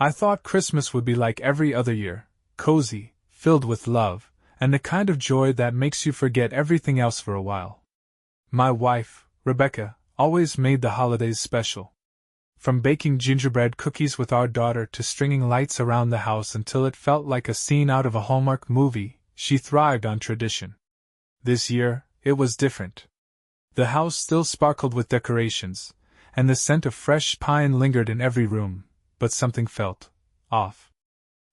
I thought Christmas would be like every other year, cozy, filled with love, and the kind of joy that makes you forget everything else for a while. My wife, Rebecca, always made the holidays special. From baking gingerbread cookies with our daughter to stringing lights around the house until it felt like a scene out of a Hallmark movie, she thrived on tradition. This year, it was different. The house still sparkled with decorations, and the scent of fresh pine lingered in every room, but something felt off.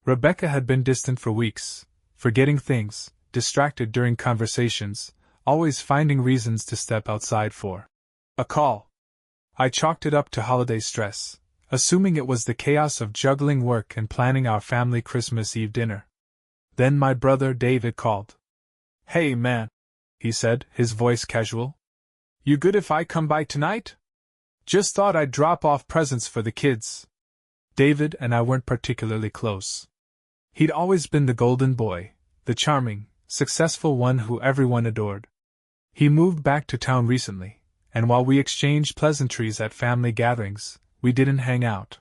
Rebecca had been distant for weeks, forgetting things, distracted during conversations, always finding reasons to step outside for a call. I chalked it up to holiday stress, assuming it was the chaos of juggling work and planning our family Christmas Eve dinner. Then my brother David called. "Hey man," he said, his voice casual. "You good if I come by tonight? Just thought I'd drop off presents for the kids." David and I weren't particularly close. He'd always been the golden boy, the charming, successful one who everyone adored. He moved back to town recently, and while we exchanged pleasantries at family gatherings, we didn't hang out.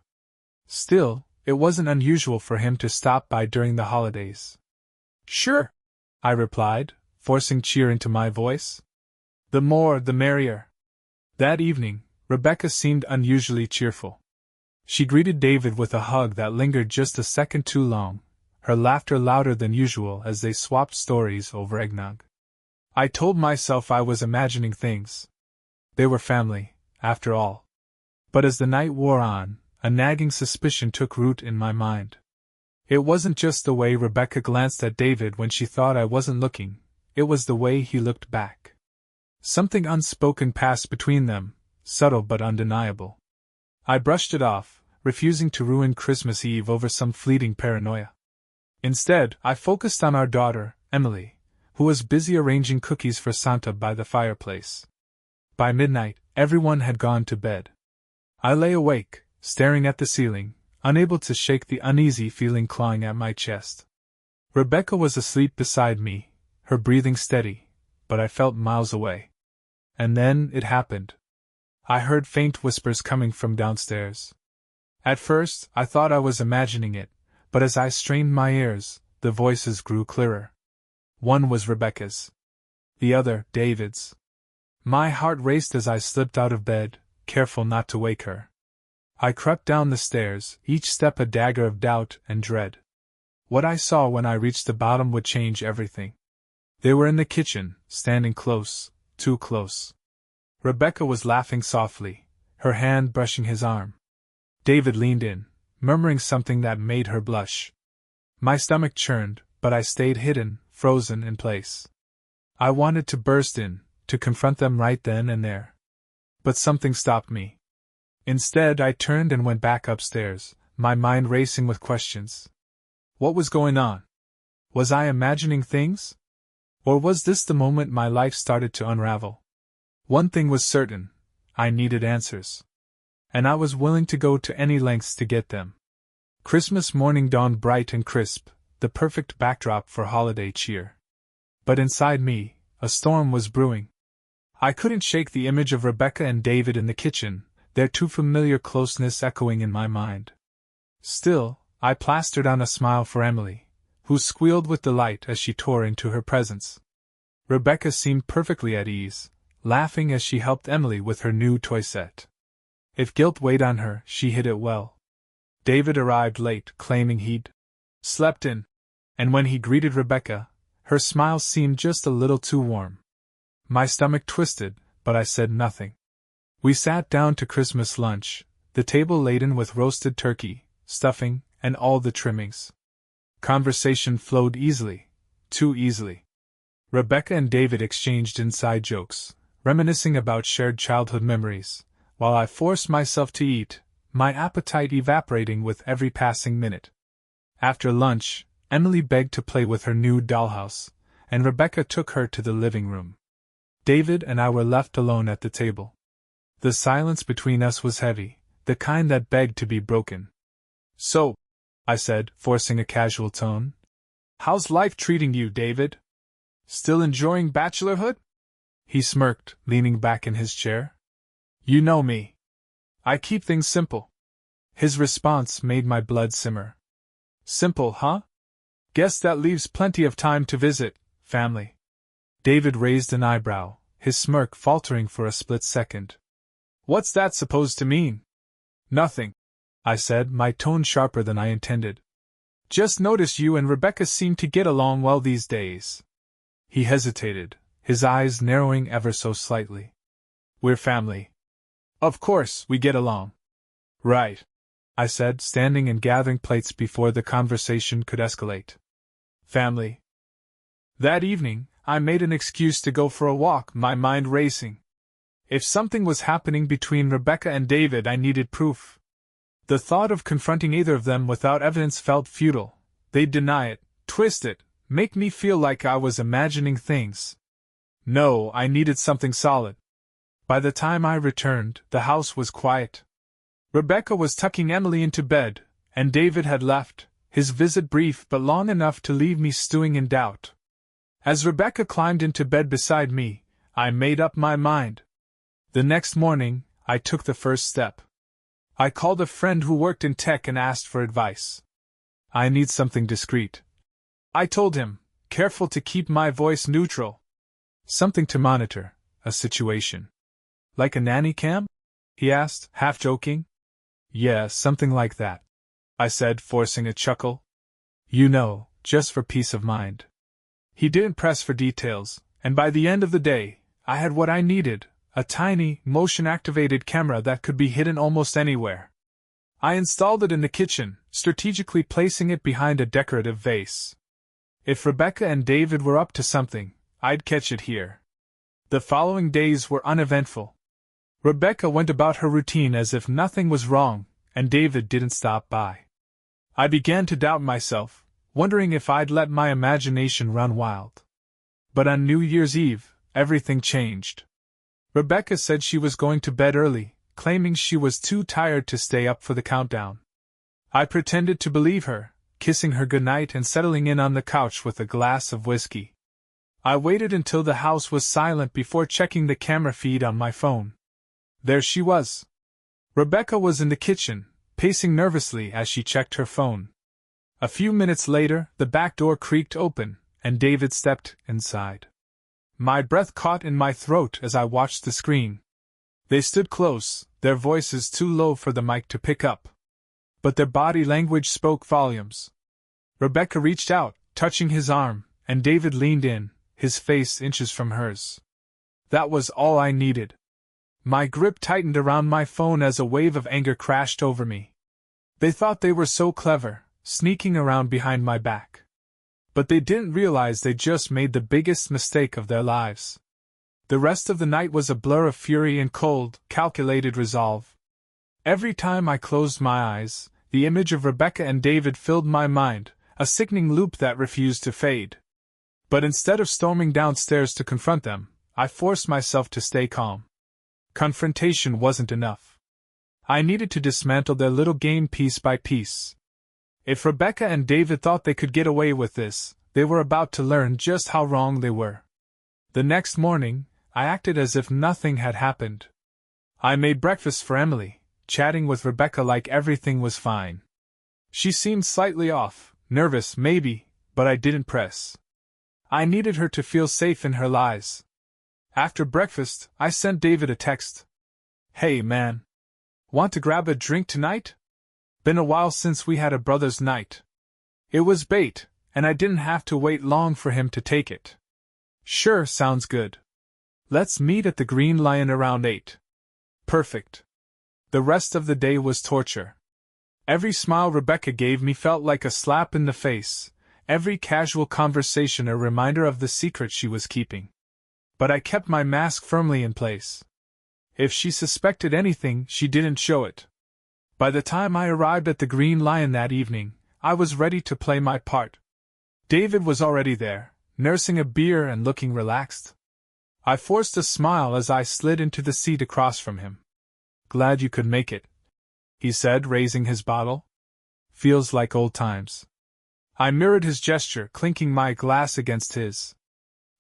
Still, it wasn't unusual for him to stop by during the holidays. "Sure," I replied, forcing cheer into my voice. "The more, the merrier." That evening, Rebecca seemed unusually cheerful. She greeted David with a hug that lingered just a second too long, her laughter louder than usual as they swapped stories over eggnog. I told myself I was imagining things. They were family, after all. But as the night wore on, a nagging suspicion took root in my mind. It wasn't just the way Rebecca glanced at David when she thought I wasn't looking, it was the way he looked back. Something unspoken passed between them, subtle but undeniable. I brushed it off, refusing to ruin Christmas Eve over some fleeting paranoia. Instead, I focused on our daughter, Emily, who was busy arranging cookies for Santa by the fireplace. By midnight, everyone had gone to bed. I lay awake, staring at the ceiling, unable to shake the uneasy feeling clawing at my chest. Rebecca was asleep beside me, her breathing steady, but I felt miles away. And then it happened. I heard faint whispers coming from downstairs. At first, I thought I was imagining it, but as I strained my ears, the voices grew clearer. One was Rebecca's. The other, David's. My heart raced as I slipped out of bed, careful not to wake her. I crept down the stairs, each step a dagger of doubt and dread. What I saw when I reached the bottom would change everything. They were in the kitchen, standing close, too close. Rebecca was laughing softly, her hand brushing his arm. David leaned in, murmuring something that made her blush. My stomach churned, but I stayed hidden, frozen in place. I wanted to burst in, to confront them right then and there. But something stopped me. Instead, I turned and went back upstairs, my mind racing with questions. What was going on? Was I imagining things? Or was this the moment my life started to unravel? One thing was certain, I needed answers. And I was willing to go to any lengths to get them. Christmas morning dawned bright and crisp, the perfect backdrop for holiday cheer. But inside me, a storm was brewing. I couldn't shake the image of Rebecca and David in the kitchen, their too familiar closeness echoing in my mind. Still, I plastered on a smile for Emily, who squealed with delight as she tore into her presents. Rebecca seemed perfectly at ease, laughing as she helped Emily with her new toy set. If guilt weighed on her, she hid it well. David arrived late, claiming he'd slept in, and when he greeted Rebecca, her smile seemed just a little too warm. My stomach twisted, but I said nothing. We sat down to Christmas lunch, the table laden with roasted turkey, stuffing, and all the trimmings. Conversation flowed easily, too easily. Rebecca and David exchanged inside jokes, reminiscing about shared childhood memories, while I forced myself to eat, my appetite evaporating with every passing minute. After lunch, Emily begged to play with her new dollhouse, and Rebecca took her to the living room. David and I were left alone at the table. The silence between us was heavy, the kind that begged to be broken. "So," I said, forcing a casual tone, "how's life treating you, David? Still enjoying bachelorhood?" He smirked, leaning back in his chair. "You know me. I keep things simple." His response made my blood simmer. Simple, huh? Guess that leaves plenty of time to visit, family. David raised an eyebrow, his smirk faltering for a split second. What's that supposed to mean? Nothing, I said, my tone sharper than I intended. Just notice you and Rebecca seem to get along well these days. He hesitated, his eyes narrowing ever so slightly. We're family. Of course, we get along. Right, I said, standing and gathering plates before the conversation could escalate. Family. That evening, I made an excuse to go for a walk, my mind racing. If something was happening between Rebecca and David, I needed proof. The thought of confronting either of them without evidence felt futile. They'd deny it, twist it, make me feel like I was imagining things. No, I needed something solid. By the time I returned, the house was quiet. Rebecca was tucking Emily into bed, and David had left, his visit brief but long enough to leave me stewing in doubt. As Rebecca climbed into bed beside me, I made up my mind. The next morning, I took the first step. I called a friend who worked in tech and asked for advice. I need something discreet, I told him, careful to keep my voice neutral. Something to monitor a situation. Like a nanny cam? He asked, half joking. Yeah, something like that, I said, forcing a chuckle. You know, just for peace of mind. He didn't press for details, and by the end of the day, I had what I needed, a tiny, motion-activated camera that could be hidden almost anywhere. I installed it in the kitchen, strategically placing it behind a decorative vase. If Rebecca and David were up to something, I'd catch it here. The following days were uneventful. Rebecca went about her routine as if nothing was wrong, and David didn't stop by. I began to doubt myself, wondering if I'd let my imagination run wild. But on New Year's Eve, everything changed. Rebecca said she was going to bed early, claiming she was too tired to stay up for the countdown. I pretended to believe her, kissing her goodnight and settling in on the couch with a glass of whiskey. I waited until the house was silent before checking the camera feed on my phone. There she was. Rebecca was in the kitchen, pacing nervously as she checked her phone. A few minutes later, the back door creaked open, and David stepped inside. My breath caught in my throat as I watched the screen. They stood close, their voices too low for the mic to pick up. But their body language spoke volumes. Rebecca reached out, touching his arm, and David leaned in, his face inches from hers. That was all I needed. My grip tightened around my phone as a wave of anger crashed over me. They thought they were so clever, sneaking around behind my back. But they didn't realize they just made the biggest mistake of their lives. The rest of the night was a blur of fury and cold, calculated resolve. Every time I closed my eyes, the image of Rebecca and David filled my mind, a sickening loop that refused to fade. But instead of storming downstairs to confront them, I forced myself to stay calm. Confrontation wasn't enough. I needed to dismantle their little game piece by piece. If Rebecca and David thought they could get away with this, they were about to learn just how wrong they were. The next morning, I acted as if nothing had happened. I made breakfast for Emily, chatting with Rebecca like everything was fine. She seemed slightly off, nervous maybe, but I didn't press. I needed her to feel safe in her lies. After breakfast, I sent David a text. Hey man. Want to grab a drink tonight? Been a while since we had a brothers' night. It was bait, and I didn't have to wait long for him to take it. Sure, sounds good. Let's meet at the Green Lion around 8. Perfect. The rest of the day was torture. Every smile Rebecca gave me felt like a slap in the face, every casual conversation a reminder of the secret she was keeping. But I kept my mask firmly in place. If she suspected anything, she didn't show it. By the time I arrived at the Green Lion that evening, I was ready to play my part. David was already there, nursing a beer and looking relaxed. I forced a smile as I slid into the seat across from him. Glad you could make it, he said, raising his bottle. Feels like old times. I mirrored his gesture, clinking my glass against his.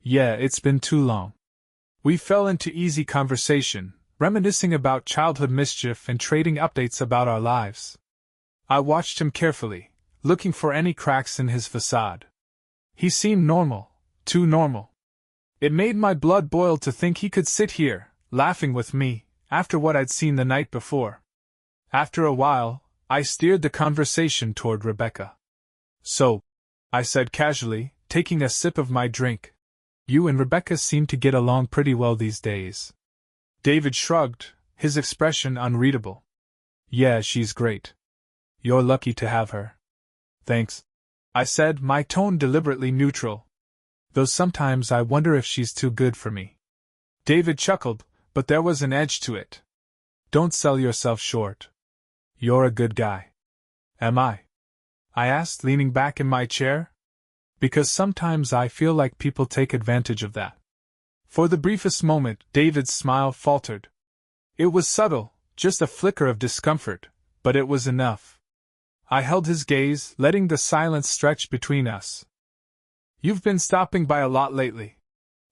Yeah, it's been too long. We fell into easy conversation, reminiscing about childhood mischief and trading updates about our lives. I watched him carefully, looking for any cracks in his facade. He seemed normal, too normal. It made my blood boil to think he could sit here, laughing with me, after what I'd seen the night before. After a while, I steered the conversation toward Rebecca. "So," I said casually, taking a sip of my drink, "you and Rebecca seem to get along pretty well these days." David shrugged, his expression unreadable. "Yeah, she's great. You're lucky to have her." "Thanks," I said, my tone deliberately neutral. "Though sometimes I wonder if she's too good for me." David chuckled, but there was an edge to it. "Don't sell yourself short. You're a good guy." "Am I?" I asked, leaning back in my chair. "Because sometimes I feel like people take advantage of that." For the briefest moment, David's smile faltered. It was subtle, just a flicker of discomfort, but it was enough. I held his gaze, letting the silence stretch between us. "You've been stopping by a lot lately,"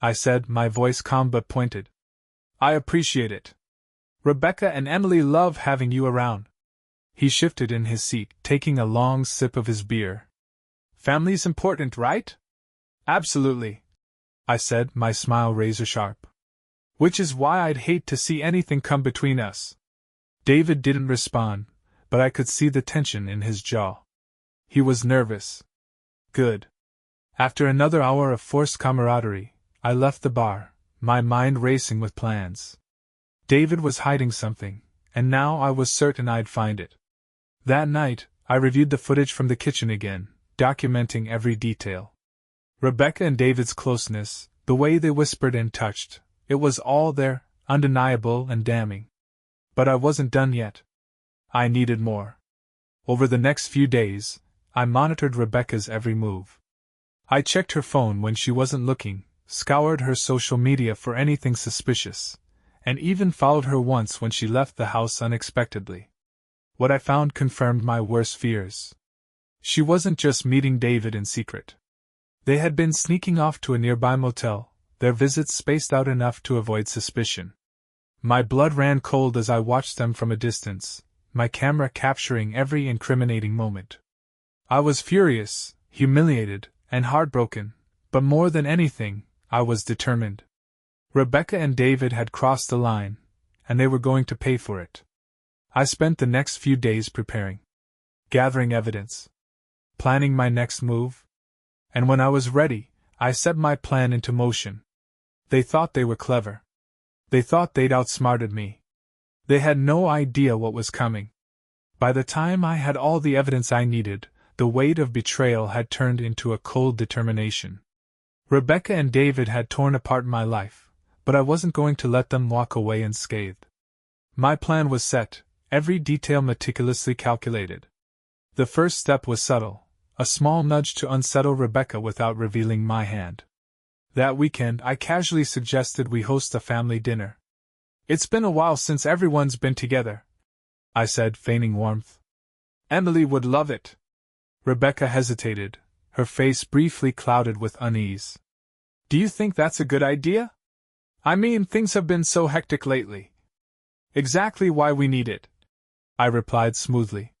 I said, my voice calm but pointed. "I appreciate it. Rebecca and Emily love having you around." He shifted in his seat, taking a long sip of his beer. "Family's important, right?" "Absolutely," I said, my smile razor-sharp. "Which is why I'd hate to see anything come between us." David didn't respond, but I could see the tension in his jaw. He was nervous. Good. After another hour of forced camaraderie, I left the bar, my mind racing with plans. David was hiding something, and now I was certain I'd find it. That night, I reviewed the footage from the kitchen again, documenting every detail. Rebecca and David's closeness, the way they whispered and touched, it was all there, undeniable and damning. But I wasn't done yet. I needed more. Over the next few days, I monitored Rebecca's every move. I checked her phone when she wasn't looking, scoured her social media for anything suspicious, and even followed her once when she left the house unexpectedly. What I found confirmed my worst fears. She wasn't just meeting David in secret. They had been sneaking off to a nearby motel, their visits spaced out enough to avoid suspicion. My blood ran cold as I watched them from a distance, my camera capturing every incriminating moment. I was furious, humiliated, and heartbroken, but more than anything, I was determined. Rebecca and David had crossed the line, and they were going to pay for it. I spent the next few days preparing, gathering evidence, planning my next move, and when I was ready, I set my plan into motion. They thought they were clever. They thought they'd outsmarted me. They had no idea what was coming. By the time I had all the evidence I needed, the weight of betrayal had turned into a cold determination. Rebecca and David had torn apart my life, but I wasn't going to let them walk away unscathed. My plan was set, every detail meticulously calculated. The first step was subtle, a small nudge to unsettle Rebecca without revealing my hand. That weekend, I casually suggested we host a family dinner. "It's been a while since everyone's been together," I said, feigning warmth. "Emily would love it." Rebecca hesitated, her face briefly clouded with unease. "Do you think that's a good idea? I mean, things have been so hectic lately." "Exactly why we need it," I replied smoothly.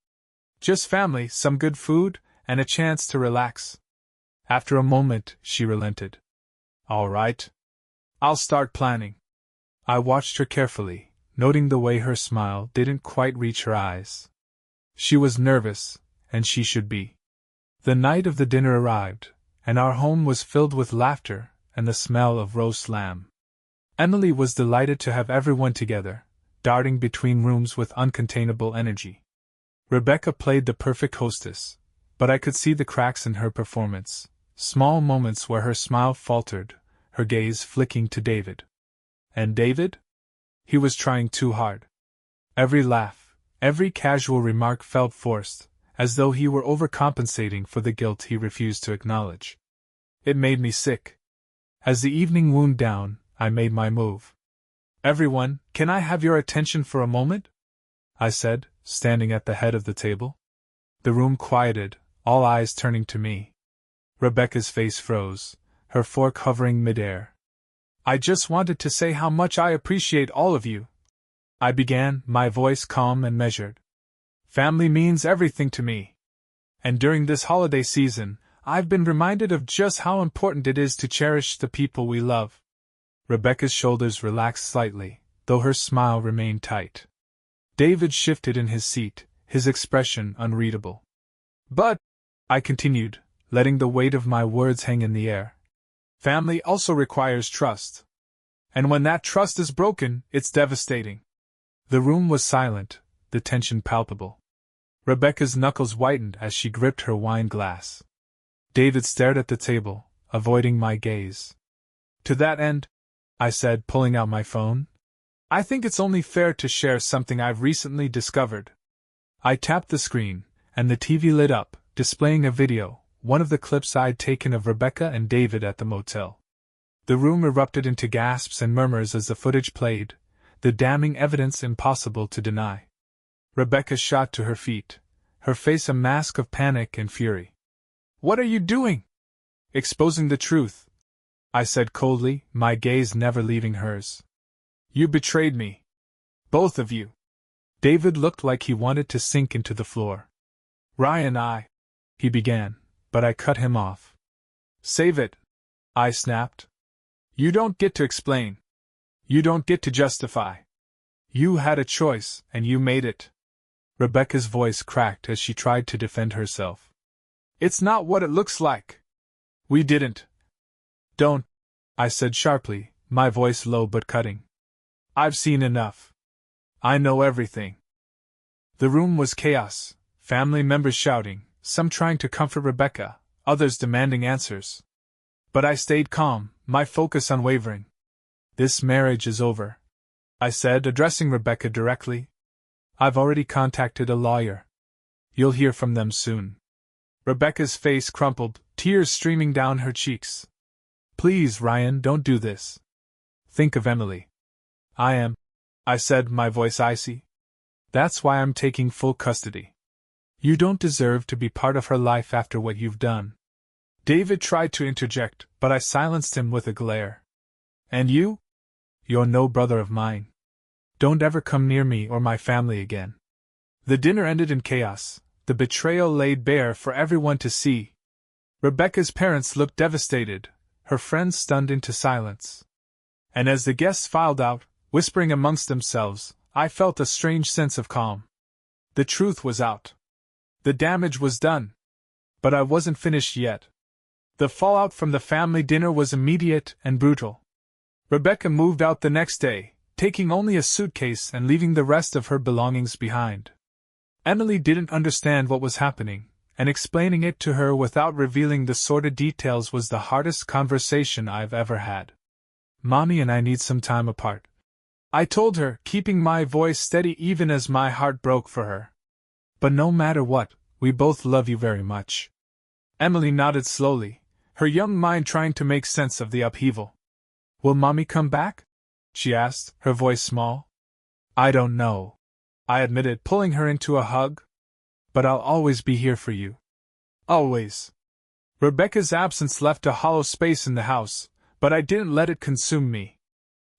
"Just family, some good food, and a chance to relax." After a moment, she relented. "All right. I'll start planning." I watched her carefully, noting the way her smile didn't quite reach her eyes. She was nervous, and she should be. The night of the dinner arrived, and our home was filled with laughter and the smell of roast lamb. Emily was delighted to have everyone together, darting between rooms with uncontainable energy. Rebecca played the perfect hostess, but I could see the cracks in her performance, small moments where her smile faltered, her gaze flicking to David. And David? He was trying too hard. Every laugh, every casual remark felt forced, as though he were overcompensating for the guilt he refused to acknowledge. It made me sick. As the evening wound down, I made my move. "Everyone, can I have your attention for a moment?" I said, standing at the head of the table. The room quieted, all eyes turning to me. Rebecca's face froze, her fork hovering midair. "I just wanted to say how much I appreciate all of you," I began, my voice calm and measured. Family means everything to me. And during this holiday season, I've been reminded of just how important it is to cherish the people we love. Rebecca's shoulders relaxed slightly, though her smile remained tight. David shifted in his seat, his expression unreadable. But, I continued, letting the weight of my words hang in the air, family also requires trust. And when that trust is broken, it's devastating. The room was silent, the tension palpable. Rebecca's knuckles whitened as she gripped her wine glass. David stared at the table, avoiding my gaze. To that end, I said, pulling out my phone, I think it's only fair to share something I've recently discovered. I tapped the screen, and the TV lit up, displaying a video, one of the clips I'd taken of Rebecca and David at the motel. The room erupted into gasps and murmurs as the footage played, the damning evidence impossible to deny. Rebecca shot to her feet, her face a mask of panic and fury. What are you doing? Exposing the truth, I said coldly, my gaze never leaving hers. You betrayed me. Both of you. David looked like he wanted to sink into the floor. Ryan, he began, but I cut him off. Save it, I snapped. You don't get to explain. You don't get to justify. You had a choice, and you made it. Rebecca's voice cracked as she tried to defend herself. It's not what it looks like. We didn't. Don't, I said sharply, my voice low but cutting. I've seen enough. I know everything. The room was chaos, family members shouting, some trying to comfort Rebecca, others demanding answers. But I stayed calm, my focus unwavering. This marriage is over, I said, addressing Rebecca directly. I've already contacted a lawyer. You'll hear from them soon. Rebecca's face crumpled, tears streaming down her cheeks. Please, Ryan, don't do this. Think of Emily. I said, my voice icy. That's why I'm taking full custody. You don't deserve to be part of her life after what you've done. David tried to interject, but I silenced him with a glare. And you? You're no brother of mine. Don't ever come near me or my family again. The dinner ended in chaos, the betrayal laid bare for everyone to see. Rebecca's parents looked devastated, her friends stunned into silence. And as the guests filed out, whispering amongst themselves, I felt a strange sense of calm. The truth was out. The damage was done. But I wasn't finished yet. The fallout from the family dinner was immediate and brutal. Rebecca moved out the next day, taking only a suitcase and leaving the rest of her belongings behind. Emily didn't understand what was happening, and explaining it to her without revealing the sordid details was the hardest conversation I've ever had. Mommy and I need some time apart, I told her, keeping my voice steady even as my heart broke for her. But no matter what, we both love you very much. Emily nodded slowly, her young mind trying to make sense of the upheaval. Will Mommy come back? She asked, her voice small. I don't know, I admitted, pulling her into a hug. But I'll always be here for you. Always. Rebecca's absence left a hollow space in the house, but I didn't let it consume me.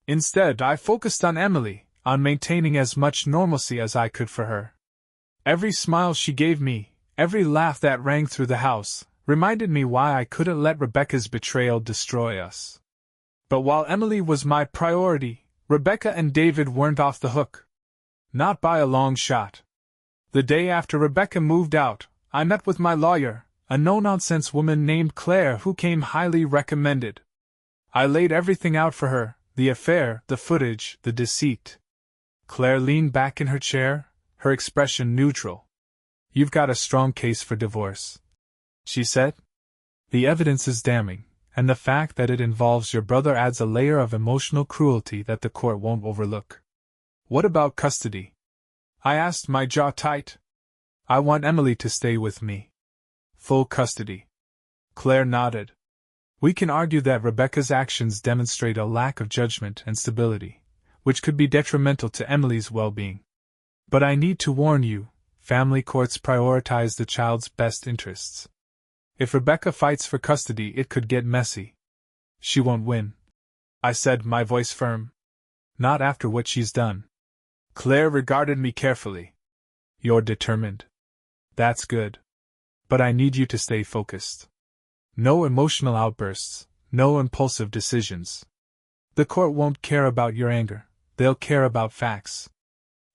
Instead, I focused on Emily, on maintaining as much normalcy as I could for her. Every smile she gave me, every laugh that rang through the house, reminded me why I couldn't let Rebecca's betrayal destroy us. But while Emily was my priority, Rebecca and David weren't off the hook. Not by a long shot. The day after Rebecca moved out, I met with my lawyer, a no-nonsense woman named Claire who came highly recommended. I laid everything out for her, the affair, the footage, the deceit. Claire leaned back in her chair, her expression neutral. You've got a strong case for divorce, she said. The evidence is damning, and the fact that it involves your brother adds a layer of emotional cruelty that the court won't overlook. What about custody? I asked, my jaw tight. I want Emily to stay with me. Full custody. Claire nodded. We can argue that Rebecca's actions demonstrate a lack of judgment and stability, which could be detrimental to Emily's well-being. But I need to warn you, family courts prioritize the child's best interests. If Rebecca fights for custody, it could get messy. She won't win, I said, my voice firm. Not after what she's done. Claire regarded me carefully. You're determined. That's good. But I need you to stay focused. No emotional outbursts, no impulsive decisions. The court won't care about your anger, they'll care about facts.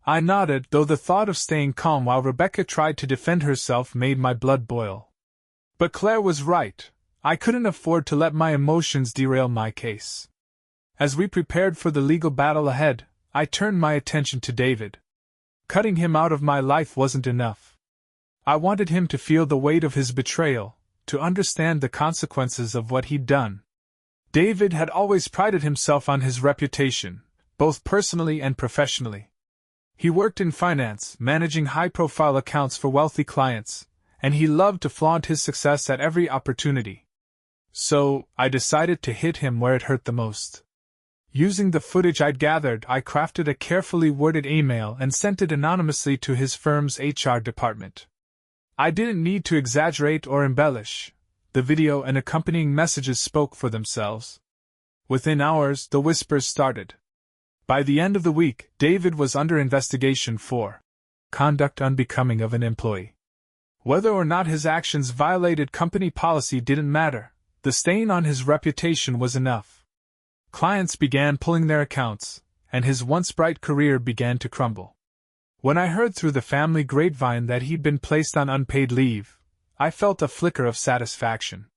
I nodded, though the thought of staying calm while Rebecca tried to defend herself made my blood boil. But Claire was right. I couldn't afford to let my emotions derail my case. As we prepared for the legal battle ahead, I turned my attention to David. Cutting him out of my life wasn't enough. I wanted him to feel the weight of his betrayal, to understand the consequences of what he'd done. David had always prided himself on his reputation, both personally and professionally. He worked in finance, managing high-profile accounts for wealthy clients, and he loved to flaunt his success at every opportunity. So, I decided to hit him where it hurt the most. Using the footage I'd gathered, I crafted a carefully worded email and sent it anonymously to his firm's HR department. I didn't need to exaggerate or embellish. The video and accompanying messages spoke for themselves. Within hours, the whispers started. By the end of the week, David was under investigation for conduct unbecoming of an employee. Whether or not his actions violated company policy didn't matter. The stain on his reputation was enough. Clients began pulling their accounts, and his once bright career began to crumble. When I heard through the family grapevine that he'd been placed on unpaid leave, I felt a flicker of satisfaction.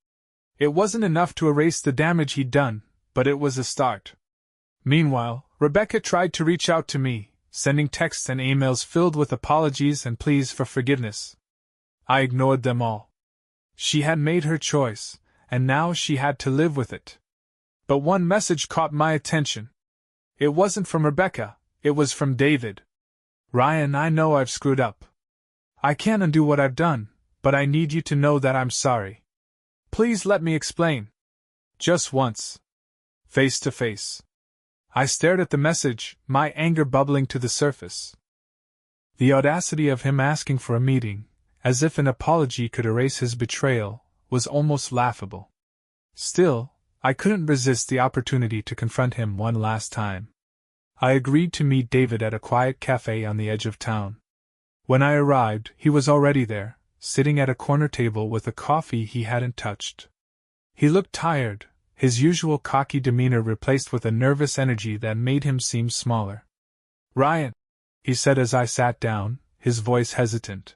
It wasn't enough to erase the damage he'd done, but it was a start. Meanwhile, Rebecca tried to reach out to me, sending texts and emails filled with apologies and pleas for forgiveness. I ignored them all. She had made her choice, and now she had to live with it. But one message caught my attention. It wasn't from Rebecca, it was from David. Ryan, I know I've screwed up. I can't undo what I've done, but I need you to know that I'm sorry. Please let me explain. Just once. Face to face. I stared at the message, my anger bubbling to the surface. The audacity of him asking for a meeting, as if an apology could erase his betrayal, was almost laughable. Still, I couldn't resist the opportunity to confront him one last time. I agreed to meet David at a quiet cafe on the edge of town. When I arrived, he was already there, sitting at a corner table with a coffee he hadn't touched. He looked tired, his usual cocky demeanor replaced with a nervous energy that made him seem smaller. "Ryan," he said as I sat down, his voice hesitant.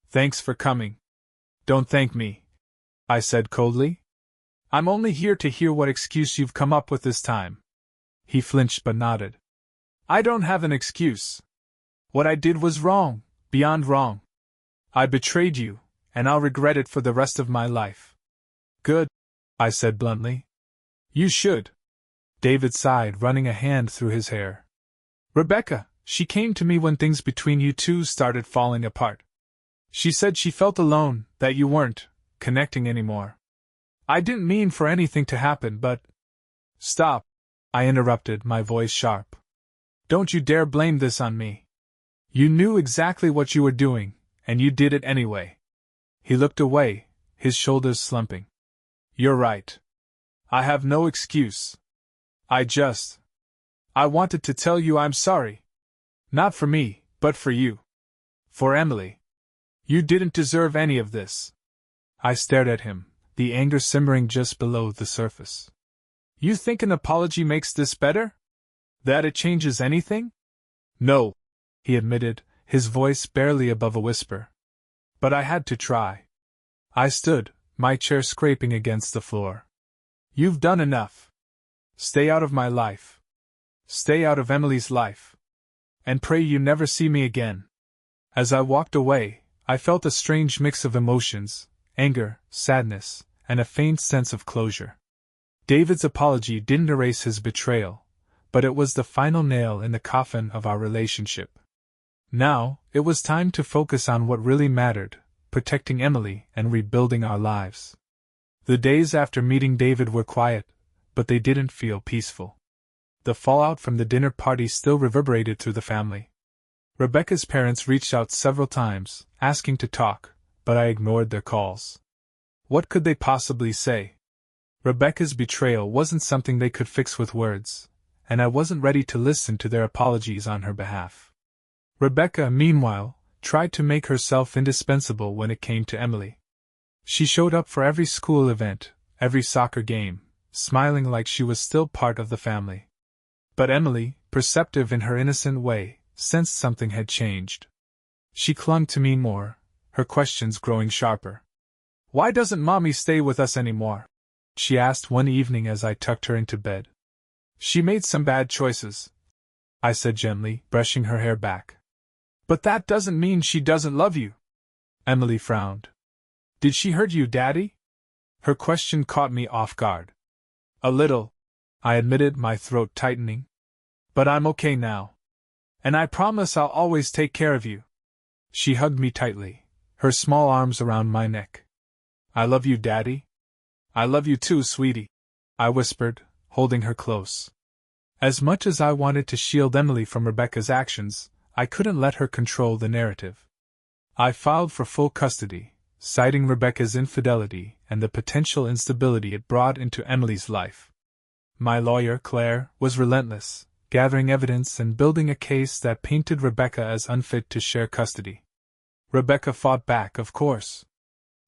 "Thanks for coming." "Don't thank me," I said coldly. "I'm only here to hear what excuse you've come up with this time." He flinched but nodded. "I don't have an excuse. What I did was wrong, beyond wrong. I betrayed you, and I'll regret it for the rest of my life." "Good," I said bluntly. "You should." David sighed, running a hand through his hair. "Rebecca, she came to me when things between you two started falling apart. She said she felt alone, that you weren't connecting anymore. I didn't mean for anything to happen, but—" "Stop," I interrupted, my voice sharp. "Don't you dare blame this on me. You knew exactly what you were doing, and you did it anyway." He looked away, his shoulders slumping. "You're right. I have no excuse. I wanted to tell you I'm sorry. Not for me, but for you. For Emily. You didn't deserve any of this." I stared at him, the anger simmering just below the surface. "You think an apology makes this better? That it changes anything?" "No," he admitted, his voice barely above a whisper. "But I had to try." I stood, my chair scraping against the floor. "You've done enough. Stay out of my life. Stay out of Emily's life. And pray you never see me again." As I walked away, I felt a strange mix of emotions, anger, sadness, and a faint sense of closure. David's apology didn't erase his betrayal, but it was the final nail in the coffin of our relationship. Now, it was time to focus on what really mattered, protecting Emily and rebuilding our lives. The days after meeting David were quiet, but they didn't feel peaceful. The fallout from the dinner party still reverberated through the family. Rebecca's parents reached out several times, asking to talk, but I ignored their calls. What could they possibly say? Rebecca's betrayal wasn't something they could fix with words, and I wasn't ready to listen to their apologies on her behalf. Rebecca, meanwhile, tried to make herself indispensable when it came to Emily. She showed up for every school event, every soccer game, smiling like she was still part of the family. But Emily, perceptive in her innocent way, sensed something had changed. She clung to me more, her questions growing sharper. "Why doesn't Mommy stay with us anymore?" she asked one evening as I tucked her into bed. "She made some bad choices," I said gently, brushing her hair back. "But that doesn't mean she doesn't love you." Emily frowned. "Did she hurt you, Daddy?" Her question caught me off guard. "A little," I admitted, my throat tightening. "But I'm okay now. And I promise I'll always take care of you." She hugged me tightly, her small arms around my neck. "I love you, Daddy." "I love you too, sweetie," I whispered, holding her close. As much as I wanted to shield Emily from Rebecca's actions, I couldn't let her control the narrative. I filed for full custody, citing Rebecca's infidelity and the potential instability it brought into Emily's life. My lawyer, Claire, was relentless, gathering evidence and building a case that painted Rebecca as unfit to share custody. Rebecca fought back, of course.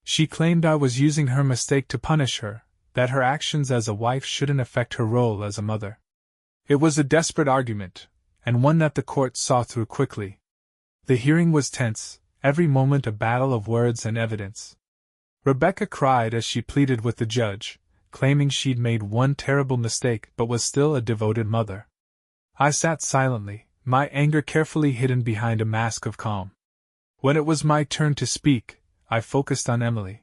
She claimed I was using her mistake to punish her, that her actions as a wife shouldn't affect her role as a mother. It was a desperate argument, and one that the court saw through quickly. The hearing was tense, every moment a battle of words and evidence. Rebecca cried as she pleaded with the judge, claiming she'd made one terrible mistake but was still a devoted mother. I sat silently, my anger carefully hidden behind a mask of calm. When it was my turn to speak, I focused on Emily.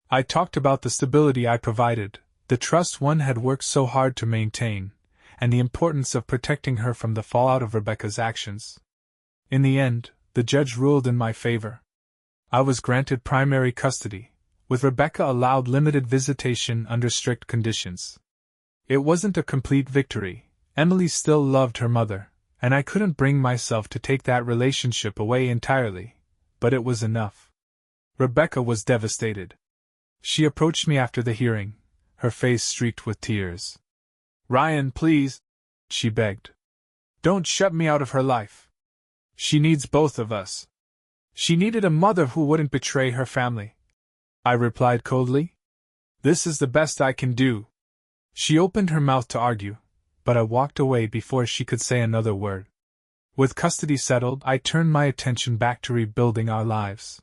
I talked about the stability I provided, the trust one had worked so hard to maintain, and the importance of protecting her from the fallout of Rebecca's actions. In the end, the judge ruled in my favor. I was granted primary custody, with Rebecca allowed limited visitation under strict conditions. It wasn't a complete victory. Emily still loved her mother, and I couldn't bring myself to take that relationship away entirely, but it was enough. Rebecca was devastated. She approached me after the hearing, her face streaked with tears. "Ryan, please," she begged. "Don't shut me out of her life. She needs both of us. She needed a mother who wouldn't betray her family." I replied coldly. "This is the best I can do." She opened her mouth to argue, but I walked away before she could say another word. With custody settled, I turned my attention back to rebuilding our lives.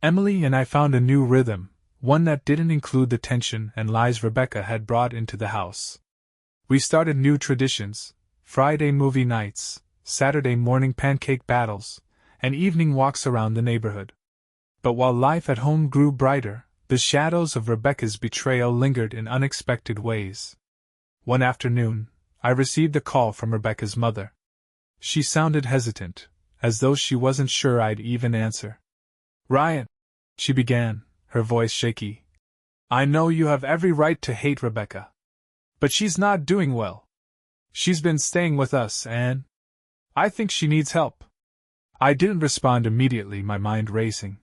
Emily and I found a new rhythm, one that didn't include the tension and lies Rebecca had brought into the house. We started new traditions: Friday movie nights, Saturday morning pancake battles, and evening walks around the neighborhood. But while life at home grew brighter, the shadows of Rebecca's betrayal lingered in unexpected ways. One afternoon, I received a call from Rebecca's mother. She sounded hesitant, as though she wasn't sure I'd even answer. "Ryan," she began, her voice shaky, "I know you have every right to hate Rebecca. But she's not doing well. She's been staying with us and I think she needs help." I didn't respond immediately, my mind racing.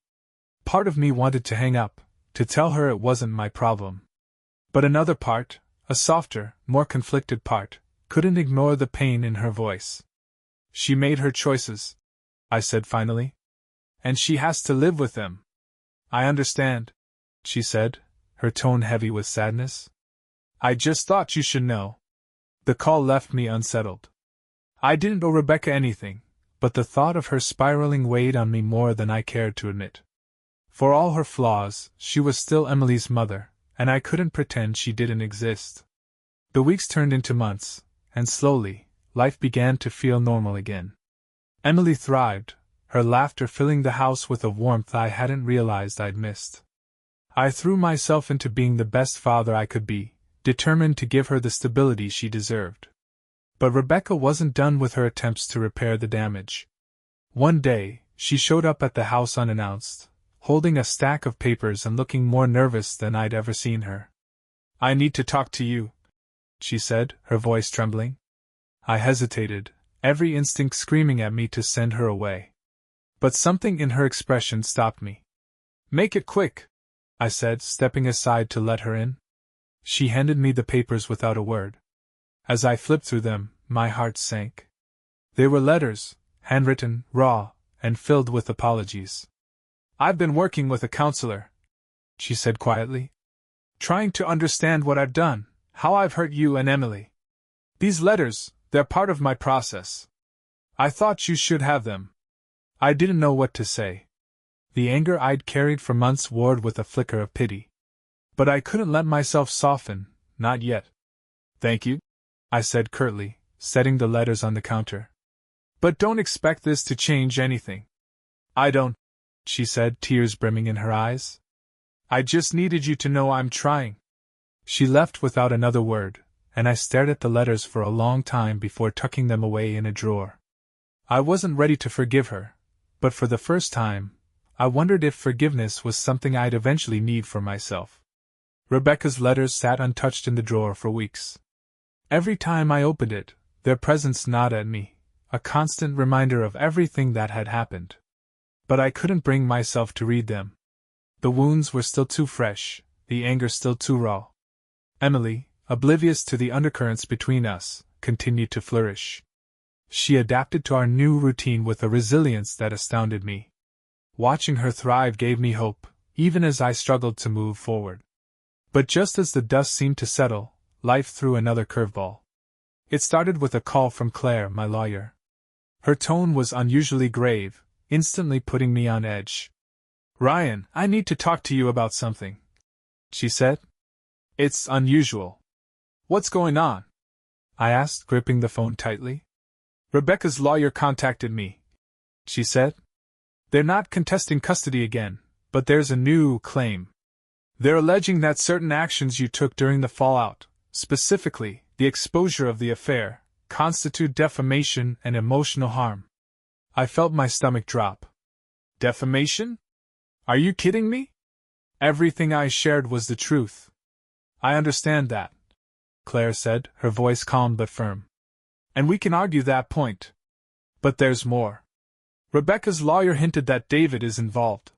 Part of me wanted to hang up, to tell her it wasn't my problem. But another part, a softer, more conflicted part, couldn't ignore the pain in her voice. "She made her choices," I said finally. "And she has to live with them." "I understand," she said, her tone heavy with sadness. "I just thought you should know." The call left me unsettled. I didn't owe Rebecca anything, but the thought of her spiraling weighed on me more than I cared to admit. For all her flaws, she was still Emily's mother, and I couldn't pretend she didn't exist. The weeks turned into months, and slowly, life began to feel normal again. Emily thrived, her laughter filling the house with a warmth I hadn't realized I'd missed. I threw myself into being the best father I could be, determined to give her the stability she deserved. But Rebecca wasn't done with her attempts to repair the damage. One day, she showed up at the house unannounced, holding a stack of papers and looking more nervous than I'd ever seen her. "I need to talk to you," she said, her voice trembling. I hesitated, every instinct screaming at me to send her away. But something in her expression stopped me. "Make it quick," I said, stepping aside to let her in. She handed me the papers without a word. As I flipped through them, my heart sank. They were letters, handwritten, raw, and filled with apologies. "I've been working with a counselor," she said quietly. "Trying to understand what I've done, how I've hurt you and Emily. These letters, they're part of my process. I thought you should have them." I didn't know what to say. The anger I'd carried for months warred with a flicker of pity. But I couldn't let myself soften, not yet. "Thank you," I said curtly, setting the letters on the counter. "But don't expect this to change anything." "I don't," she said, tears brimming in her eyes. "I just needed you to know I'm trying." She left without another word, and I stared at the letters for a long time before tucking them away in a drawer. I wasn't ready to forgive her, but for the first time, I wondered if forgiveness was something I'd eventually need for myself. Rebecca's letters sat untouched in the drawer for weeks. Every time I opened it, their presence gnawed at me, a constant reminder of everything that had happened. But I couldn't bring myself to read them. The wounds were still too fresh, the anger still too raw. Emily, oblivious to the undercurrents between us, continued to flourish. She adapted to our new routine with a resilience that astounded me. Watching her thrive gave me hope, even as I struggled to move forward. But just as the dust seemed to settle, life threw another curveball. It started with a call from Claire, my lawyer. Her tone was unusually grave, instantly putting me on edge. "Ryan, I need to talk to you about something," she said. "It's unusual." "What's going on?" I asked, gripping the phone tightly. "Rebecca's lawyer contacted me," she said. "They're not contesting custody again, but there's a new claim. They're alleging that certain actions you took during the fallout, specifically the exposure of the affair, constitute defamation and emotional harm." I felt my stomach drop. "Defamation? Are you kidding me?" "Everything I shared was the truth." "I understand that," Claire said, her voice calm but firm. "And we can argue that point. But there's more. Rebecca's lawyer hinted that David is involved.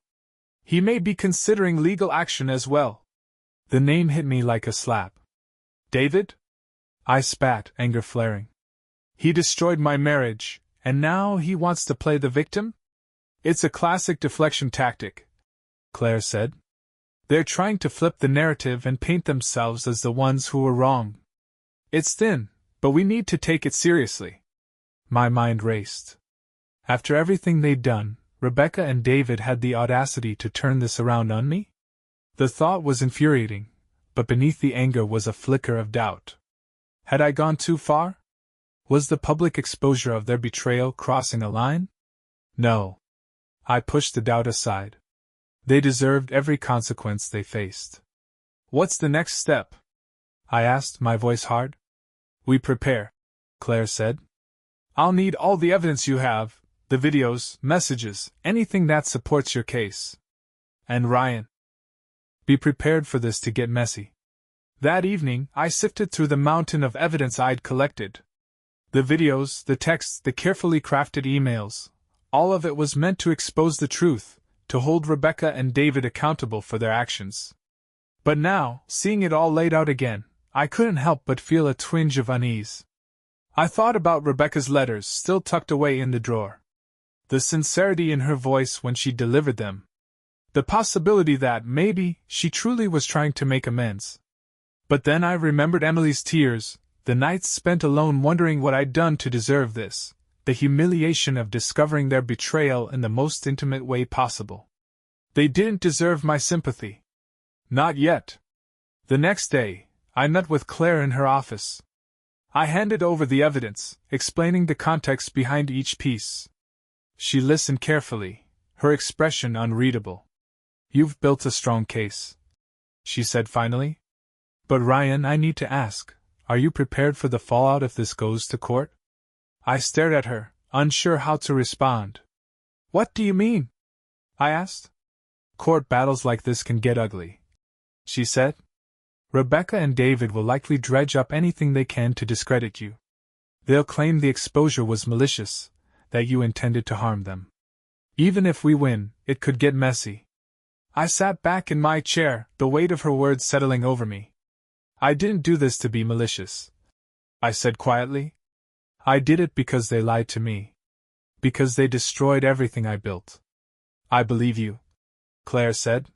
He may be considering legal action as well." The name hit me like a slap. "David?" I spat, anger flaring. "He destroyed my marriage, and now he wants to play the victim?" "It's a classic deflection tactic," Claire said. "They're trying to flip the narrative and paint themselves as the ones who were wrong. It's thin, but we need to take it seriously." My mind raced. After everything they'd done, Rebecca and David had the audacity to turn this around on me? The thought was infuriating, but beneath the anger was a flicker of doubt. Had I gone too far? Was the public exposure of their betrayal crossing a line? No. I pushed the doubt aside. They deserved every consequence they faced. "What's the next step?" I asked, my voice hard. "We prepare," Claire said. "I'll need all the evidence you have, the videos, messages, anything that supports your case. And Ryan. Be prepared for this to get messy." That evening, I sifted through the mountain of evidence I'd collected. The videos, the texts, the carefully crafted emails, all of it was meant to expose the truth, to hold Rebecca and David accountable for their actions. But now, seeing it all laid out again, I couldn't help but feel a twinge of unease. I thought about Rebecca's letters still tucked away in the drawer. The sincerity in her voice when she delivered them. The possibility that, maybe, she truly was trying to make amends. But then I remembered Emily's tears, the nights spent alone wondering what I'd done to deserve this, the humiliation of discovering their betrayal in the most intimate way possible. They didn't deserve my sympathy. Not yet. The next day, I met with Claire in her office. I handed over the evidence, explaining the context behind each piece. She listened carefully, her expression unreadable. "You've built a strong case," she said finally. "But Ryan, I need to ask, are you prepared for the fallout if this goes to court?" I stared at her, unsure how to respond. "What do you mean?" I asked. "Court battles like this can get ugly," she said. "Rebecca and David will likely dredge up anything they can to discredit you. They'll claim the exposure was malicious, that you intended to harm them. Even if we win, it could get messy." I sat back in my chair, the weight of her words settling over me. "I didn't do this to be malicious," I said quietly. "I did it because they lied to me. Because they destroyed everything I built. I believe you, Claire said.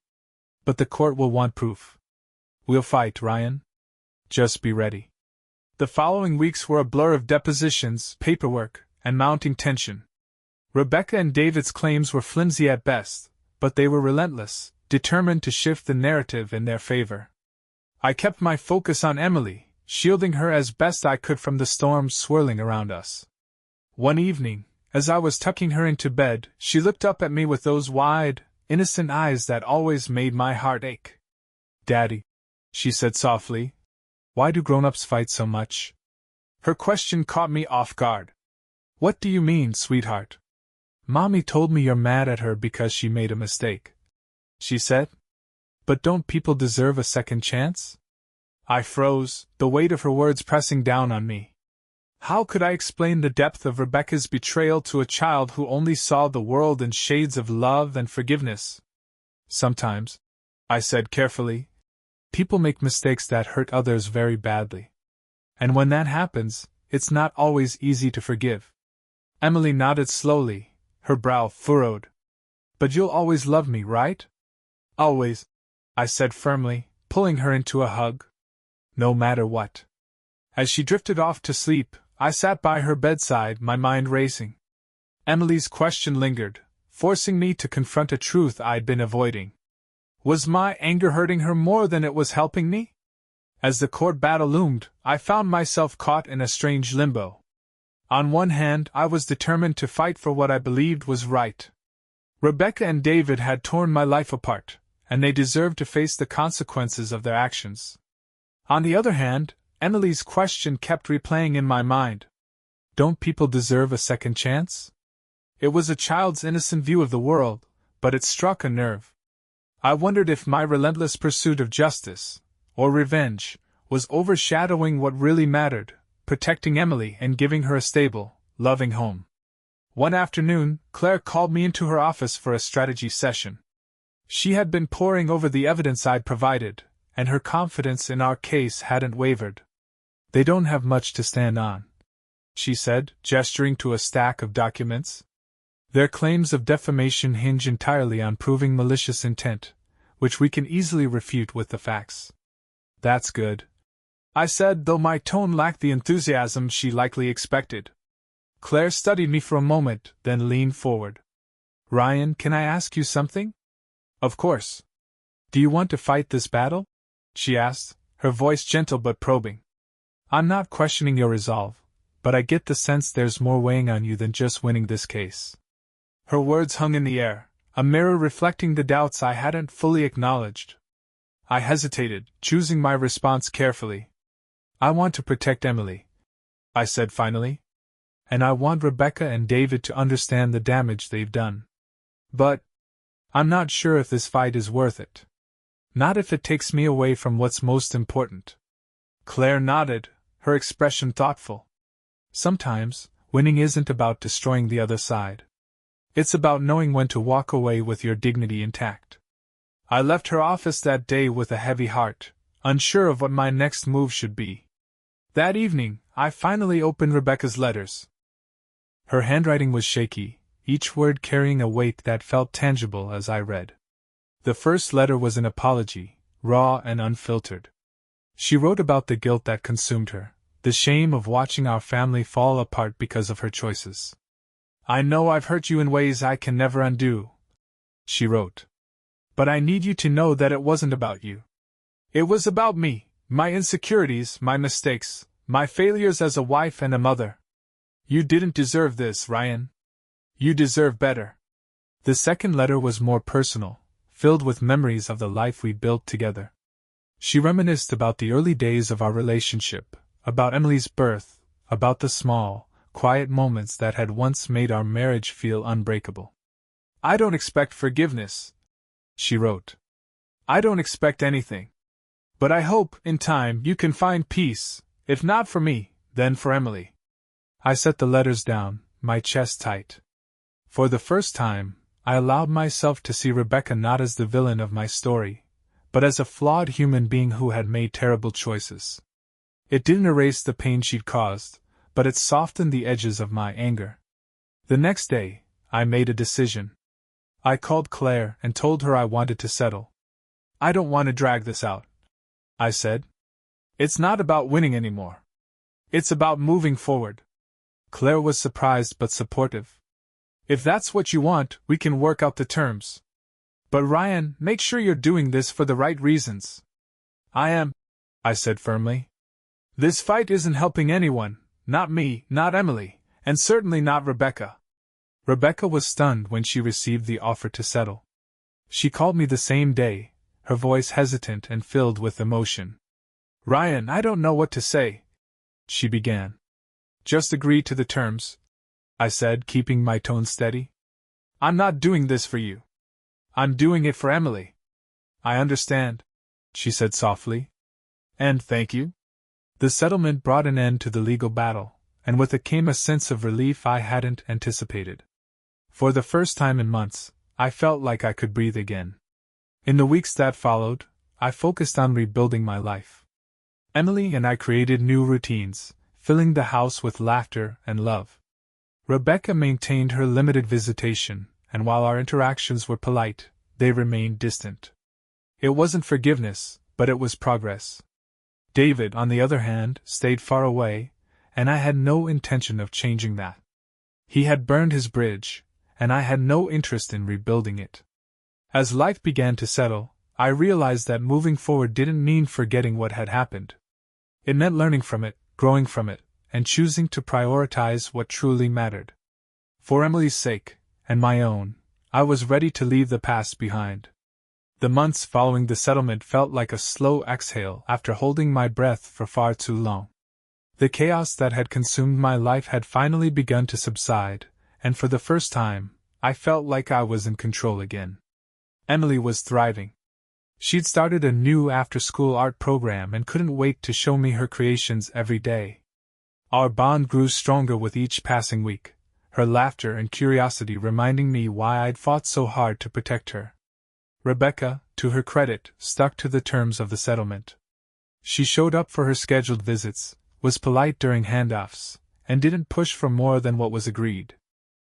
But the court will want proof. We'll fight, Ryan. Just be ready. The following weeks were a blur of depositions, paperwork, and mounting tension. Rebecca and David's claims were flimsy at best, but they were relentless, determined to shift the narrative in their favor. I kept my focus on Emily, shielding her as best I could from the storms swirling around us. One evening, as I was tucking her into bed, she looked up at me with those wide, innocent eyes that always made my heart ache. "Daddy," she said softly, "why do grown-ups fight so much?" Her question caught me off guard. "What do you mean, sweetheart?" "Mommy told me you're mad at her because she made a mistake," she said. "But don't people deserve a second chance?" I froze, the weight of her words pressing down on me. How could I explain the depth of Rebecca's betrayal to a child who only saw the world in shades of love and forgiveness? "Sometimes," I said carefully, "people make mistakes that hurt others very badly. And when that happens, it's not always easy to forgive." Emily nodded slowly, her brow furrowed. "But you'll always love me, right?" "Always," I said firmly, pulling her into a hug. "No matter what." As she drifted off to sleep, I sat by her bedside, my mind racing. Emily's question lingered, forcing me to confront a truth I'd been avoiding. Was my anger hurting her more than it was helping me? As the court battle loomed, I found myself caught in a strange limbo. On one hand, I was determined to fight for what I believed was right. Rebecca and David had torn my life apart, and they deserved to face the consequences of their actions. On the other hand, Emily's question kept replaying in my mind. Don't people deserve a second chance? It was a child's innocent view of the world, but it struck a nerve. I wondered if my relentless pursuit of justice, or revenge, was overshadowing what really mattered, protecting Emily and giving her a stable, loving home. One afternoon, Claire called me into her office for a strategy session. She had been poring over the evidence I'd provided, and her confidence in our case hadn't wavered. "They don't have much to stand on," she said, gesturing to a stack of documents. "Their claims of defamation hinge entirely on proving malicious intent, which we can easily refute with the facts." "That's good," I said, though my tone lacked the enthusiasm she likely expected. Claire studied me for a moment, then leaned forward. "Ryan, can I ask you something?" "Of course." "Do you want to fight this battle?" she asked, her voice gentle but probing. "I'm not questioning your resolve, but I get the sense there's more weighing on you than just winning this case." Her words hung in the air, a mirror reflecting the doubts I hadn't fully acknowledged. I hesitated, choosing my response carefully. "I want to protect Emily," I said finally. "And I want Rebecca and David to understand the damage they've done. But I'm not sure if this fight is worth it. Not if it takes me away from what's most important." Claire nodded, her expression thoughtful. "Sometimes, winning isn't about destroying the other side. It's about knowing when to walk away with your dignity intact." I left her office that day with a heavy heart, unsure of what my next move should be. That evening, I finally opened Rebecca's letters. Her handwriting was shaky, each word carrying a weight that felt tangible as I read. The first letter was an apology, raw and unfiltered. She wrote about the guilt that consumed her, the shame of watching our family fall apart because of her choices. "I know I've hurt you in ways I can never undo," she wrote. "But I need you to know that it wasn't about you. It was about me, my insecurities, my mistakes, my failures as a wife and a mother. You didn't deserve this, Ryan. You deserve better." The second letter was more personal, filled with memories of the life we'd built together. She reminisced about the early days of our relationship, about Emily's birth, about the small, quiet moments that had once made our marriage feel unbreakable. "I don't expect forgiveness," she wrote. "I don't expect anything. But I hope, in time, you can find peace, if not for me, then for Emily." I set the letters down, my chest tight. For the first time, I allowed myself to see Rebecca not as the villain of my story, but as a flawed human being who had made terrible choices. It didn't erase the pain she'd caused, but it softened the edges of my anger. The next day, I made a decision. I called Claire and told her I wanted to settle. I don't want to drag this out, I said. It's not about winning anymore. It's about moving forward. Claire was surprised but supportive. If that's what you want, we can work out the terms. But Ryan, make sure you're doing this for the right reasons. I am, I said firmly. This fight isn't helping anyone, not me, not Emily, and certainly not Rebecca. Rebecca was stunned when she received the offer to settle. She called me the same day, her voice hesitant and filled with emotion. Ryan, I don't know what to say, she began. Just agree to the terms, I said, keeping my tone steady. I'm not doing this for you. I'm doing it for Emily. I understand, she said softly. And thank you. The settlement brought an end to the legal battle, and with it came a sense of relief I hadn't anticipated. For the first time in months, I felt like I could breathe again. In the weeks that followed, I focused on rebuilding my life. Emily and I created new routines, filling the house with laughter and love. Rebecca maintained her limited visitation, and while our interactions were polite, they remained distant. It wasn't forgiveness, but it was progress. David, on the other hand, stayed far away, and I had no intention of changing that. He had burned his bridge, and I had no interest in rebuilding it. As life began to settle, I realized that moving forward didn't mean forgetting what had happened. It meant learning from it, growing from it, and choosing to prioritize what truly mattered. For Emily's sake, and my own, I was ready to leave the past behind. The months following the settlement felt like a slow exhale after holding my breath for far too long. The chaos that had consumed my life had finally begun to subside, and for the first time, I felt like I was in control again. Emily was thriving. She'd started a new after-school art program and couldn't wait to show me her creations every day. Our bond grew stronger with each passing week, her laughter and curiosity reminding me why I'd fought so hard to protect her. Rebecca, to her credit, stuck to the terms of the settlement. She showed up for her scheduled visits, was polite during handoffs, and didn't push for more than what was agreed.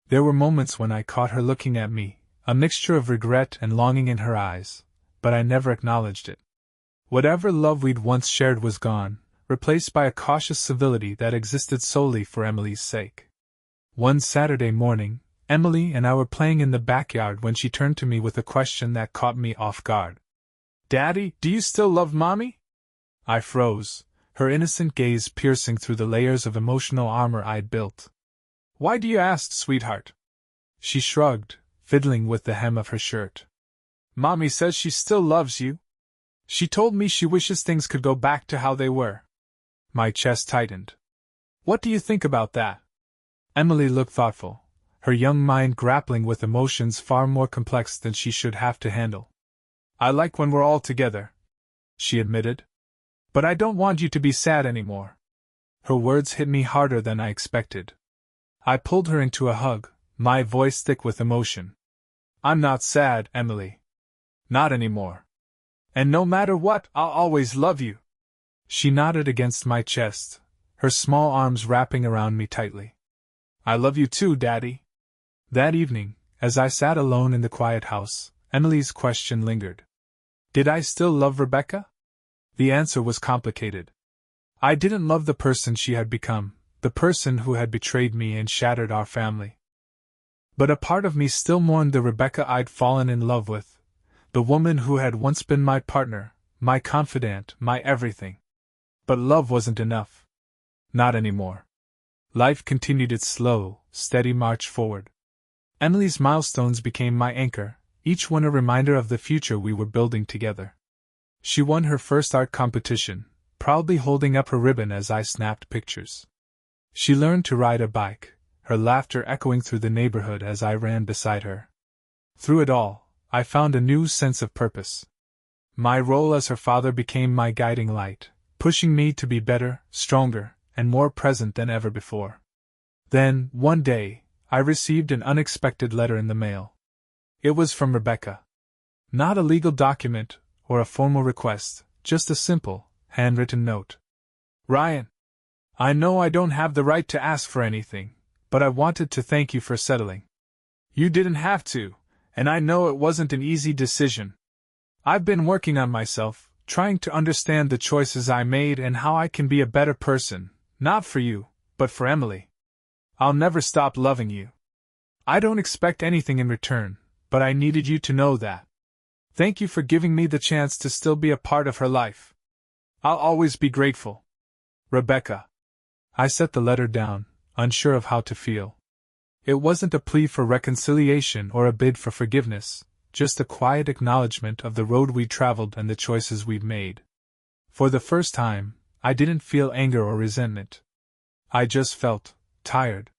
There were moments when I caught her looking at me, a mixture of regret and longing in her eyes, but I never acknowledged it. Whatever love we'd once shared was gone, replaced by a cautious civility that existed solely for Emily's sake. One Saturday morning, Emily and I were playing in the backyard when she turned to me with a question that caught me off guard. Daddy, do you still love Mommy? I froze, her innocent gaze piercing through the layers of emotional armor I'd built. Why do you ask, sweetheart? She shrugged, fiddling with the hem of her shirt. Mommy says she still loves you. She told me she wishes things could go back to how they were. My chest tightened. What do you think about that? Emily looked thoughtful, her young mind grappling with emotions far more complex than she should have to handle. I like when we're all together, she admitted. But I don't want you to be sad anymore. Her words hit me harder than I expected. I pulled her into a hug, my voice thick with emotion. I'm not sad, Emily. Not anymore. And no matter what, I'll always love you. She nodded against my chest, her small arms wrapping around me tightly. I love you too, Daddy. That evening, as I sat alone in the quiet house, Emily's question lingered. Did I still love Rebecca? The answer was complicated. I didn't love the person she had become, the person who had betrayed me and shattered our family. But a part of me still mourned the Rebecca I'd fallen in love with, the woman who had once been my partner, my confidant, my everything. But love wasn't enough. Not anymore. Life continued its slow, steady march forward. Emily's milestones became my anchor, each one a reminder of the future we were building together. She won her first art competition, proudly holding up her ribbon as I snapped pictures. She learned to ride a bike, her laughter echoing through the neighborhood as I ran beside her. Through it all, I found a new sense of purpose. My role as her father became my guiding light, pushing me to be better, stronger, and more present than ever before. Then, one day, I received an unexpected letter in the mail. It was from Rebecca. Not a legal document or a formal request, just a simple, handwritten note. Ryan, I know I don't have the right to ask for anything, but I wanted to thank you for settling. You didn't have to, and I know it wasn't an easy decision. I've been working on myself, trying to understand the choices I made and how I can be a better person, not for you, but for Emily. I'll never stop loving you. I don't expect anything in return, but I needed you to know that. Thank you for giving me the chance to still be a part of her life. I'll always be grateful. Rebecca. I set the letter down, unsure of how to feel. It wasn't a plea for reconciliation or a bid for forgiveness, just a quiet acknowledgement of the road we traveled and the choices we've made. For the first time, I didn't feel anger or resentment. I just felt tired.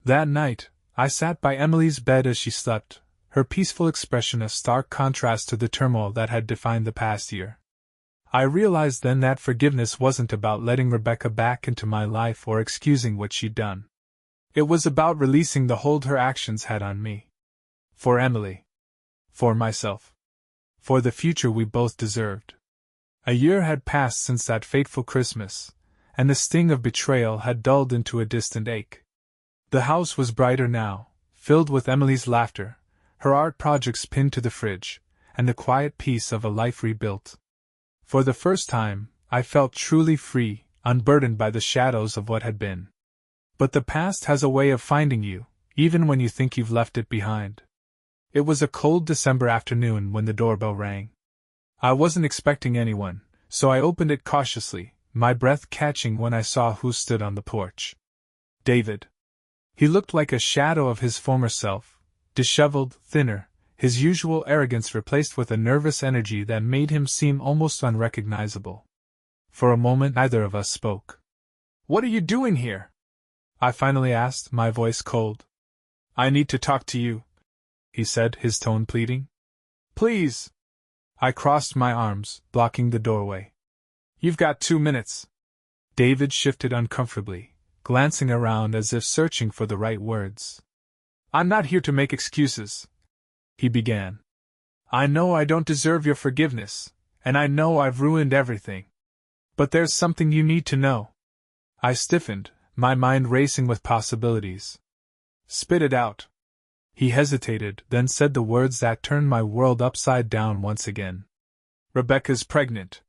That night, I sat by Emily's bed as she slept, her peaceful expression a stark contrast to the turmoil that had defined the past year. I realized then that forgiveness wasn't about letting Rebecca back into my life or excusing what she'd done. It was about releasing the hold her actions had on me. For Emily. For myself. For the future we both deserved. A year had passed since that fateful Christmas, and the sting of betrayal had dulled into a distant ache. The house was brighter now, filled with Emily's laughter, her art projects pinned to the fridge, and the quiet peace of a life rebuilt. For the first time, I felt truly free, unburdened by the shadows of what had been. But the past has a way of finding you, even when you think you've left it behind. It was a cold December afternoon when the doorbell rang. I wasn't expecting anyone, so I opened it cautiously, my breath catching when I saw who stood on the porch. David. He looked like a shadow of his former self, disheveled, thinner, his usual arrogance replaced with a nervous energy that made him seem almost unrecognizable. For a moment neither of us spoke. "What are you doing here?" I finally asked, my voice cold. "I need to talk to you," he said, his tone pleading. "Please." I crossed my arms, blocking the doorway. "You've got 2 minutes." David shifted uncomfortably, glancing around as if searching for the right words. "I'm not here to make excuses," he began. "I know I don't deserve your forgiveness, and I know I've ruined everything. But there's something you need to know." I stiffened, my mind racing with possibilities. "Spit it out." He hesitated, then said the words that turned my world upside down once again. "Rebecca's pregnant."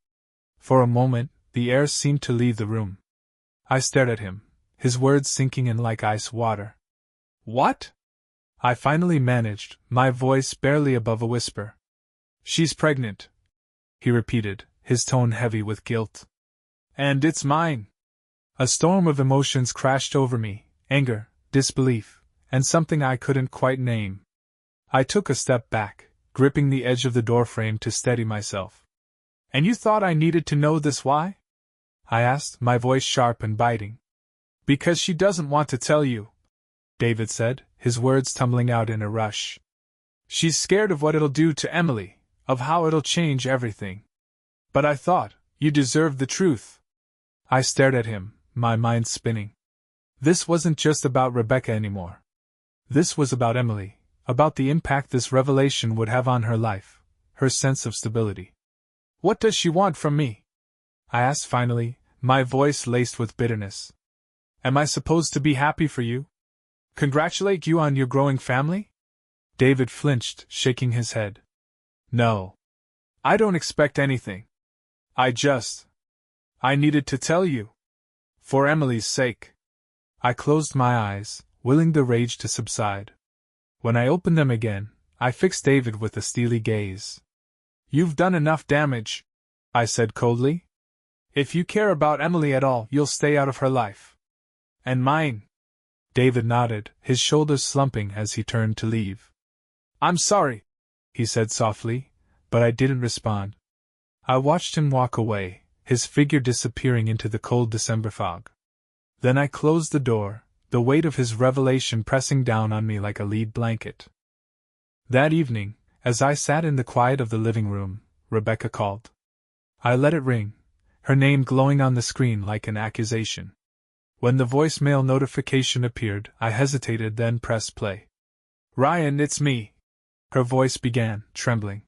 For a moment, the air seemed to leave the room. I stared at him, his words sinking in like ice water. "What?" I finally managed, my voice barely above a whisper. "She's pregnant," he repeated, his tone heavy with guilt. "And it's mine." A storm of emotions crashed over me, anger, disbelief, and something I couldn't quite name. I took a step back, gripping the edge of the doorframe to steady myself. "And you thought I needed to know this why?" I asked, my voice sharp and biting. "Because she doesn't want to tell you," David said, his words tumbling out in a rush. "She's scared of what it'll do to Emily, of how it'll change everything. But I thought, you deserved the truth." I stared at him, my mind spinning. This wasn't just about Rebecca anymore. This was about Emily, about the impact this revelation would have on her life, her sense of stability. "What does she want from me?" I asked finally, my voice laced with bitterness. "Am I supposed to be happy for you? Congratulate you on your growing family?" David flinched, shaking his head. "No. I don't expect anything. I needed to tell you. For Emily's sake." I closed my eyes, willing the rage to subside. When I opened them again, I fixed David with a steely gaze. "You've done enough damage," I said coldly. "If you care about Emily at all, you'll stay out of her life. And mine." David nodded, his shoulders slumping as he turned to leave. "I'm sorry," he said softly, but I didn't respond. I watched him walk away, his figure disappearing into the cold December fog. Then I closed the door, the weight of his revelation pressing down on me like a lead blanket. That evening, as I sat in the quiet of the living room, Rebecca called. I let it ring, her name glowing on the screen like an accusation. When the voicemail notification appeared, I hesitated, then pressed play. "Ryan, it's me," her voice began, trembling.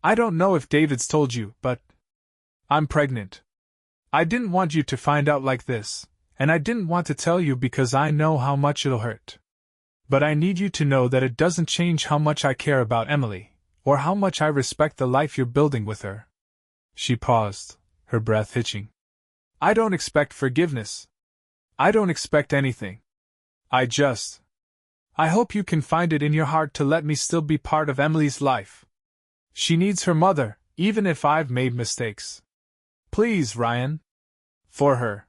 "I don't know if David's told you, but I'm pregnant. I didn't want you to find out like this, And I didn't want to tell you because I know how much it'll hurt. But I need you to know that it doesn't change how much I care about Emily, or how much I respect the life you're building with her." She paused, her breath hitching. "I don't expect forgiveness. I don't expect anything. I hope you can find it in your heart to let me still be part of Emily's life. She needs her mother, even if I've made mistakes. Please, Ryan. For her."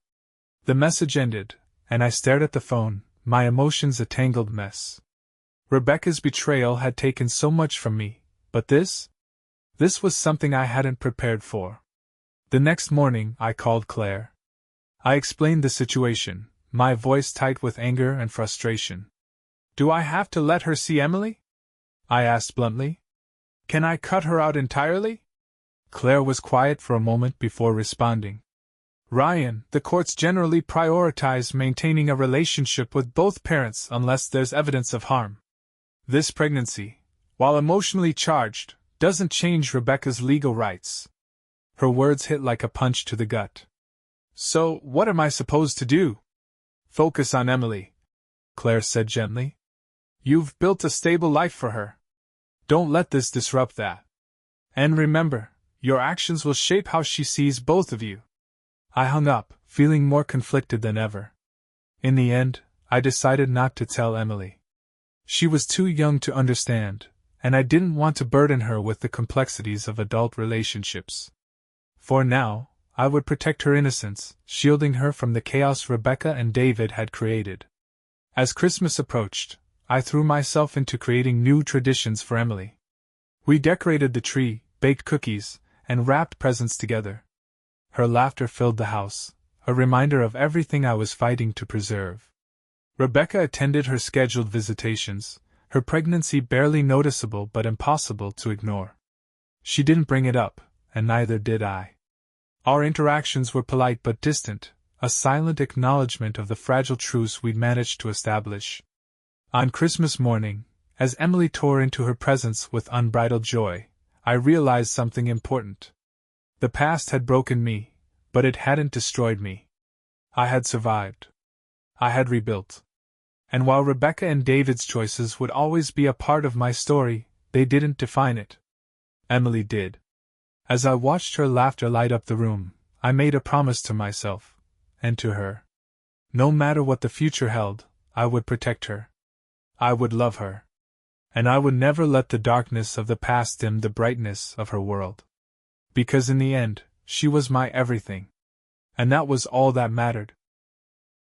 The message ended, and I stared at the phone, my emotions a tangled mess. Rebecca's betrayal had taken so much from me, but this was something I hadn't prepared for. The next morning, I called Claire. I explained the situation, my voice tight with anger and frustration. "Do I have to let her see Emily?" I asked bluntly. "Can I cut her out entirely?" Claire was quiet for a moment before responding. "Ryan, the courts generally prioritize maintaining a relationship with both parents unless there's evidence of harm. This pregnancy, while emotionally charged, doesn't change Rebecca's legal rights." Her words hit like a punch to the gut. "So, what am I supposed to do?" "Focus on Emily," Claire said gently. "You've built a stable life for her. Don't let this disrupt that. And remember, your actions will shape how she sees both of you." I hung up, feeling more conflicted than ever. In the end, I decided not to tell Emily. She was too young to understand, and I didn't want to burden her with the complexities of adult relationships. For now, I would protect her innocence, shielding her from the chaos Rebecca and David had created. As Christmas approached, I threw myself into creating new traditions for Emily. We decorated the tree, baked cookies, and wrapped presents together. Her laughter filled the house, a reminder of everything I was fighting to preserve. Rebecca attended her scheduled visitations, her pregnancy barely noticeable but impossible to ignore. She didn't bring it up, and neither did I. Our interactions were polite but distant, a silent acknowledgement of the fragile truce we'd managed to establish. On Christmas morning, as Emily tore into her presents with unbridled joy, I realized something important. The past had broken me, but it hadn't destroyed me. I had survived. I had rebuilt. And while Rebecca and David's choices would always be a part of my story, they didn't define it. Emily did. As I watched her laughter light up the room, I made a promise to myself, and to her. No matter what the future held, I would protect her. I would love her. And I would never let the darkness of the past dim the brightness of her world. Because in the end, she was my everything. And that was all that mattered.